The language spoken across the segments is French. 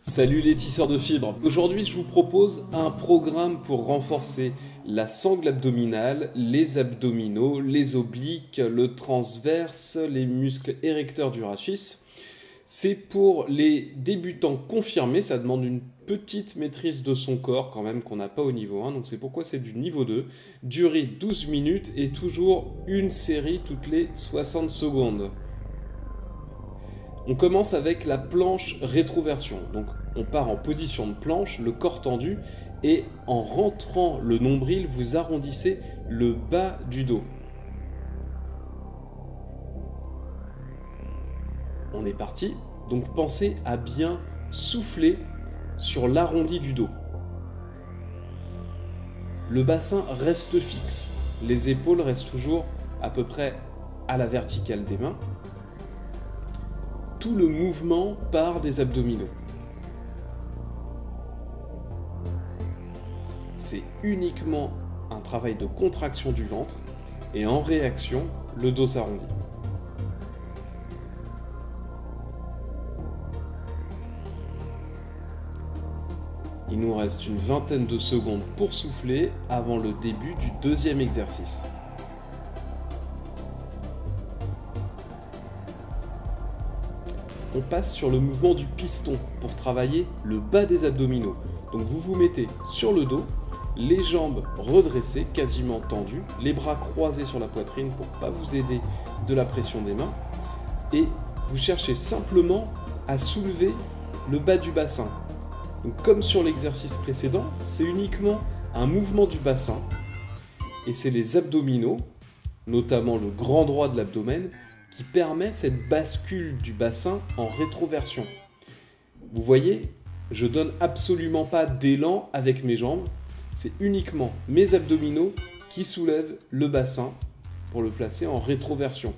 Salut les tisseurs de fibres. Aujourd'hui, je vous propose un programme pour renforcer la sangle abdominale, les abdominaux, les obliques, le transverse, les muscles érecteurs du rachis. C'est pour les débutants confirmés, ça demande une petite maîtrise de son corps quand même qu'on n'a pas au niveau 1, donc c'est pourquoi c'est du niveau 2. Durée 12 minutes et toujours une série toutes les 60 secondes. On commence avec la planche rétroversion. Donc on part en position de planche, le corps tendu, et en rentrant le nombril, vous arrondissez le bas du dos. On est parti. Donc pensez à bien souffler sur l'arrondi du dos. Le bassin reste fixe. Les épaules restent toujours à peu près à la verticale des mains. Tout le mouvement part des abdominaux. C'est uniquement un travail de contraction du ventre et en réaction, le dos s'arrondit. Il nous reste une vingtaine de secondes pour souffler avant le début du deuxième exercice. On passe sur le mouvement du piston pour travailler le bas des abdominaux. Donc vous vous mettez sur le dos, les jambes redressées, quasiment tendues, les bras croisés sur la poitrine pour ne pas vous aider de la pression des mains. Et vous cherchez simplement à soulever le bas du bassin. Donc comme sur l'exercice précédent, c'est uniquement un mouvement du bassin. Et c'est les abdominaux, notamment le grand droit de l'abdomen, qui permet cette bascule du bassin en rétroversion. Vous voyez, je donne absolument pas d'élan avec mes jambes, c'est uniquement mes abdominaux qui soulèvent le bassin pour le placer en rétroversion.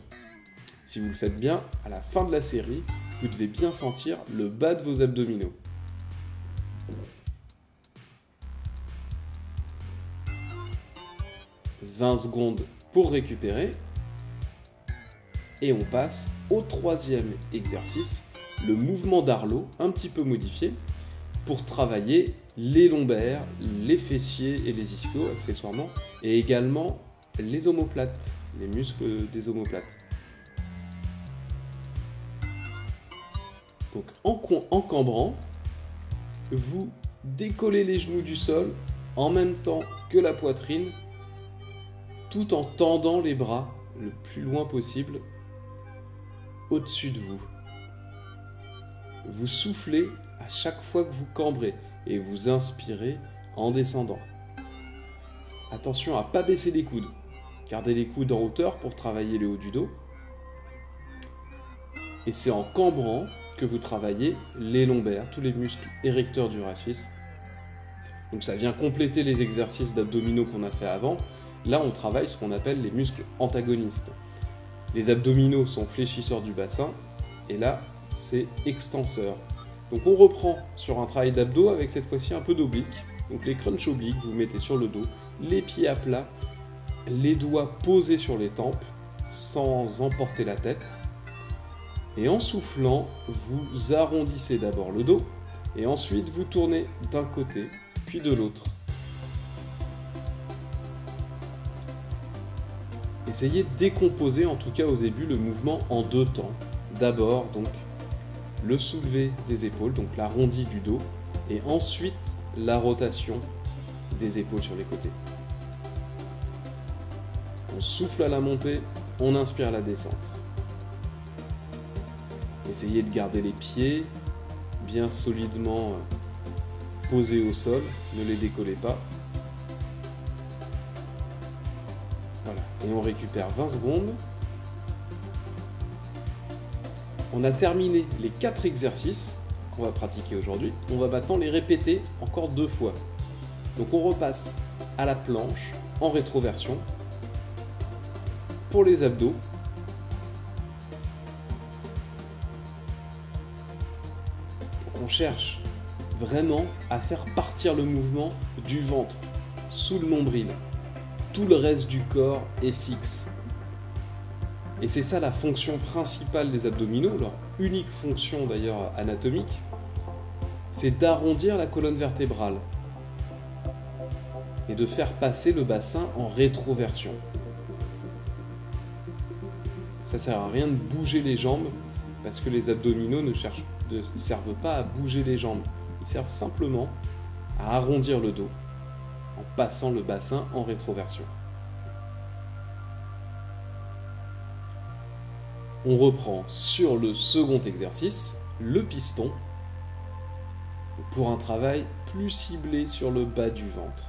Si vous le faites bien, à la fin de la série, vous devez bien sentir le bas de vos abdominaux. « 20 secondes pour récupérer. Et on passe au troisième exercice, le mouvement d'Arlo, un petit peu modifié, pour travailler les lombaires, les fessiers et les ischios accessoirement, et également les omoplates, les muscles des omoplates. Donc en cambrant, vous décollez les genoux du sol en même temps que la poitrine, tout en tendant les bras le plus loin possible au-dessus de vous. Vous soufflez à chaque fois que vous cambrez et vous inspirez en descendant. Attention à ne pas baisser les coudes. Gardez les coudes en hauteur pour travailler le haut du dos. Et c'est en cambrant que vous travaillez les lombaires, tous les muscles érecteurs du rachis. Donc ça vient compléter les exercices d'abdominaux qu'on a fait avant. Là, on travaille ce qu'on appelle les muscles antagonistes. Les abdominaux sont fléchisseurs du bassin, et là, c'est extenseur. Donc on reprend sur un travail d'abdos avec cette fois-ci un peu d'oblique. Donc les crunchs obliques, vous mettez sur le dos, les pieds à plat, les doigts posés sur les tempes, sans emporter la tête. Et en soufflant, vous arrondissez d'abord le dos, et ensuite vous tournez d'un côté, puis de l'autre. Essayez de décomposer, en tout cas au début, le mouvement en deux temps. D'abord, donc, le soulevé des épaules, donc l'arrondi du dos, et ensuite la rotation des épaules sur les côtés. On souffle à la montée, on inspire à la descente. Essayez de garder les pieds bien solidement posés au sol, ne les décollez pas. Voilà. Et on récupère 20 secondes. On a terminé les 4 exercices qu'on va pratiquer aujourd'hui. On va maintenant les répéter encore 2 fois. Donc on repasse à la planche en rétroversion pour les abdos. Donc on cherche vraiment à faire partir le mouvement du ventre sous le nombril. Tout le reste du corps est fixe. Et c'est ça la fonction principale des abdominaux, leur unique fonction d'ailleurs anatomique, c'est d'arrondir la colonne vertébrale et de faire passer le bassin en rétroversion. Ça sert à rien de bouger les jambes parce que les abdominaux ne servent pas à bouger les jambes. Ils servent simplement à arrondir le dos en passant le bassin en rétroversion. On reprend sur le second exercice, le piston, pour un travail plus ciblé sur le bas du ventre.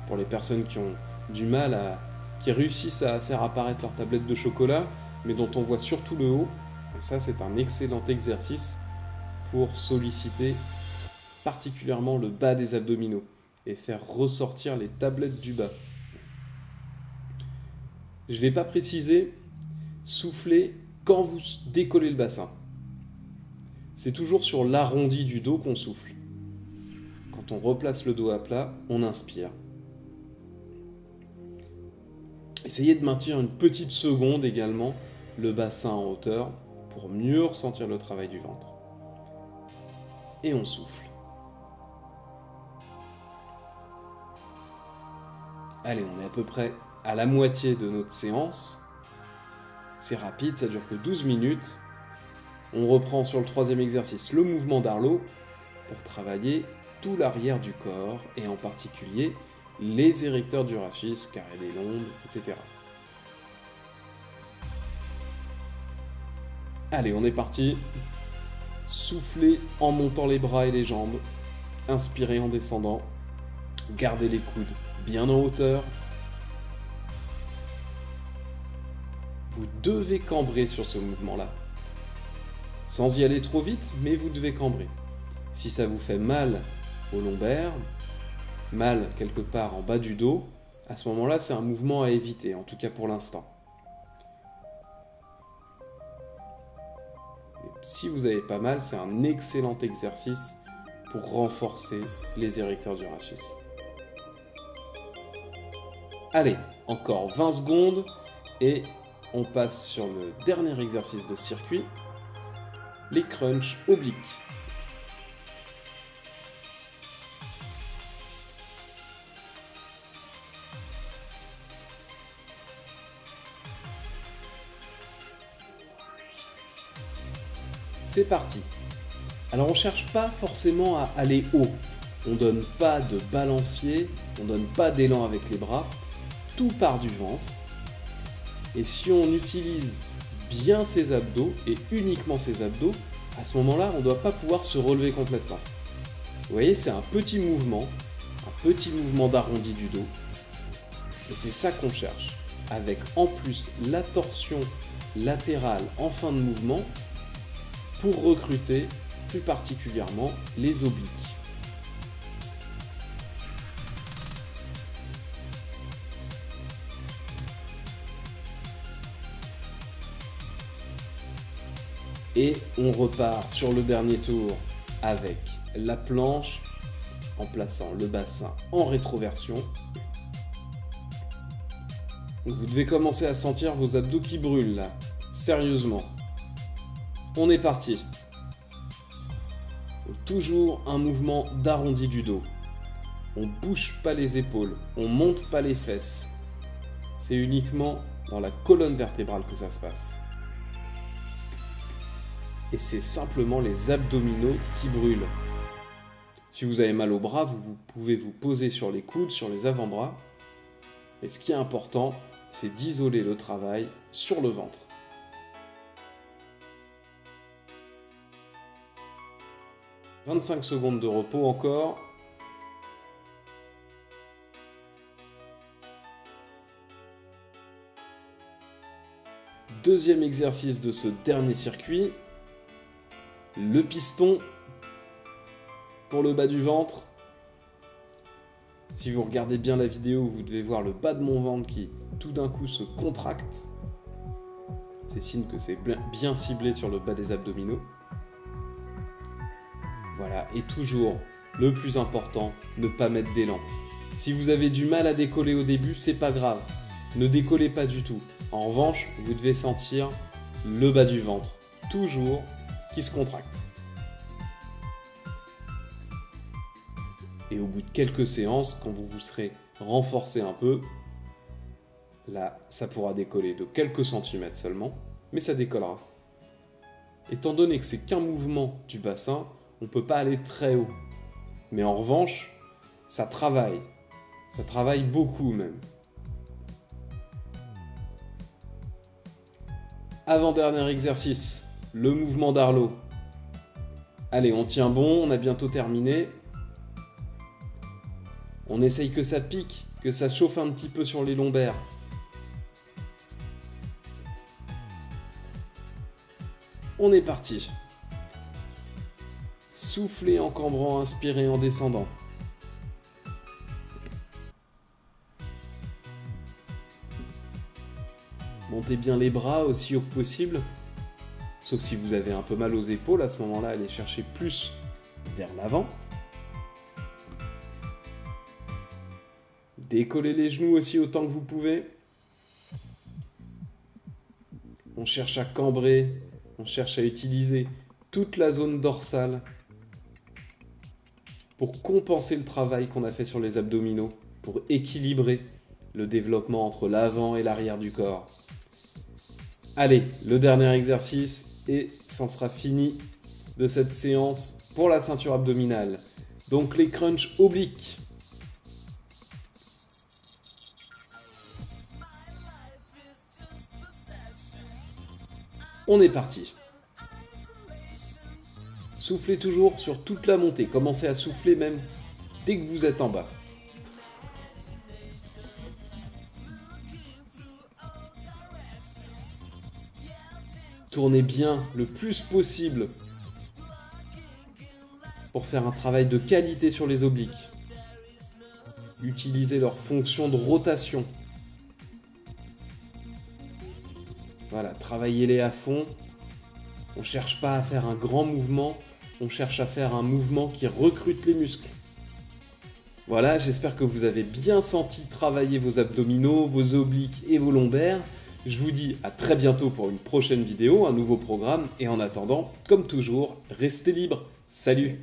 Pour les personnes qui ont du mal qui réussissent à faire apparaître leur tablette de chocolat, mais dont on voit surtout le haut, et ça c'est un excellent exercice pour solliciter particulièrement le bas des abdominaux et faire ressortir les tablettes du bas. Je ne l'ai pas précisé, soufflez quand vous décollez le bassin. C'est toujours sur l'arrondi du dos qu'on souffle. Quand on replace le dos à plat, on inspire. Essayez de maintenir une petite seconde également le bassin en hauteur pour mieux ressentir le travail du ventre. Et on souffle. Allez, on est à peu près à la moitié de notre séance. C'est rapide, ça dure que 12 minutes. On reprend sur le troisième exercice le mouvement d'Arlo pour travailler tout l'arrière du corps et en particulier les érecteurs du rachis, carré des lombes, etc. Allez, on est parti. Soufflez en montant les bras et les jambes. Inspirez en descendant. Gardez les coudes bien en hauteur. Vous devez cambrer sur ce mouvement-là. Sans y aller trop vite, mais vous devez cambrer. Si ça vous fait mal au lombaire, mal quelque part en bas du dos, à ce moment-là, c'est un mouvement à éviter, en tout cas pour l'instant. Si vous n'avez pas mal, c'est un excellent exercice pour renforcer les érecteurs du rachis. Allez, encore 20 secondes et on passe sur le dernier exercice de circuit, les crunchs obliques. C'est parti. Alors on ne cherche pas forcément à aller haut. On ne donne pas de balancier, on ne donne pas d'élan avec les bras. Tout part du ventre. Et si on utilise bien ses abdos, et uniquement ses abdos, à ce moment-là, on ne doit pas pouvoir se relever complètement. Vous voyez, c'est un petit mouvement d'arrondi du dos. Et c'est ça qu'on cherche. Avec en plus la torsion latérale en fin de mouvement, pour recruter plus particulièrement les obliques. Et on repart sur le dernier tour avec la planche en plaçant le bassin en rétroversion. Vous devez commencer à sentir vos abdos qui brûlent là, sérieusement. On est parti. Toujours un mouvement d'arrondi du dos. On bouge pas les épaules, on monte pas les fesses. C'est uniquement dans la colonne vertébrale que ça se passe. Et c'est simplement les abdominaux qui brûlent. Si vous avez mal au bras, vous pouvez vous poser sur les coudes, sur les avant-bras. Mais ce qui est important, c'est d'isoler le travail sur le ventre. « 25 secondes de repos encore. » Deuxième exercice de ce dernier circuit. Le piston pour le bas du ventre. Si vous regardez bien la vidéo, vous devez voir le bas de mon ventre qui tout d'un coup se contracte. C'est signe que c'est bien ciblé sur le bas des abdominaux. Voilà, et toujours, le plus important, ne pas mettre d'élan. Si vous avez du mal à décoller au début, c'est pas grave. Ne décollez pas du tout. En revanche, vous devez sentir le bas du ventre, toujours, qui se contracte. Et au bout de quelques séances, quand vous vous serez renforcé un peu, là, ça pourra décoller de quelques centimètres seulement, mais ça décollera. Étant donné que c'est qu'un mouvement du bassin, on ne peut pas aller très haut. Mais en revanche, ça travaille beaucoup même. Avant-dernier exercice, le mouvement d'Arlo. Allez, on tient bon, on a bientôt terminé. On essaye que ça pique, que ça chauffe un petit peu sur les lombaires. On est parti. Soufflez en cambrant, inspirez en descendant. Montez bien les bras aussi haut que possible. Sauf si vous avez un peu mal aux épaules, à ce moment-là, allez chercher plus vers l'avant. Décollez les genoux aussi autant que vous pouvez. On cherche à cambrer, on cherche à utiliser toute la zone dorsale pour compenser le travail qu'on a fait sur les abdominaux, pour équilibrer le développement entre l'avant et l'arrière du corps. Allez, le dernier exercice et c'en sera fini de cette séance pour la ceinture abdominale. Donc les crunchs obliques. On est parti. Soufflez toujours sur toute la montée. Commencez à souffler même dès que vous êtes en bas. Tournez bien le plus possible pour faire un travail de qualité sur les obliques. Utilisez leur fonction de rotation. Voilà, travaillez-les à fond. On ne cherche pas à faire un grand mouvement, on cherche à faire un mouvement qui recrute les muscles. Voilà, j'espère que vous avez bien senti travailler vos abdominaux, vos obliques et vos lombaires. Je vous dis à très bientôt pour une prochaine vidéo, un nouveau programme. Et en attendant, comme toujours, restez libres. Salut!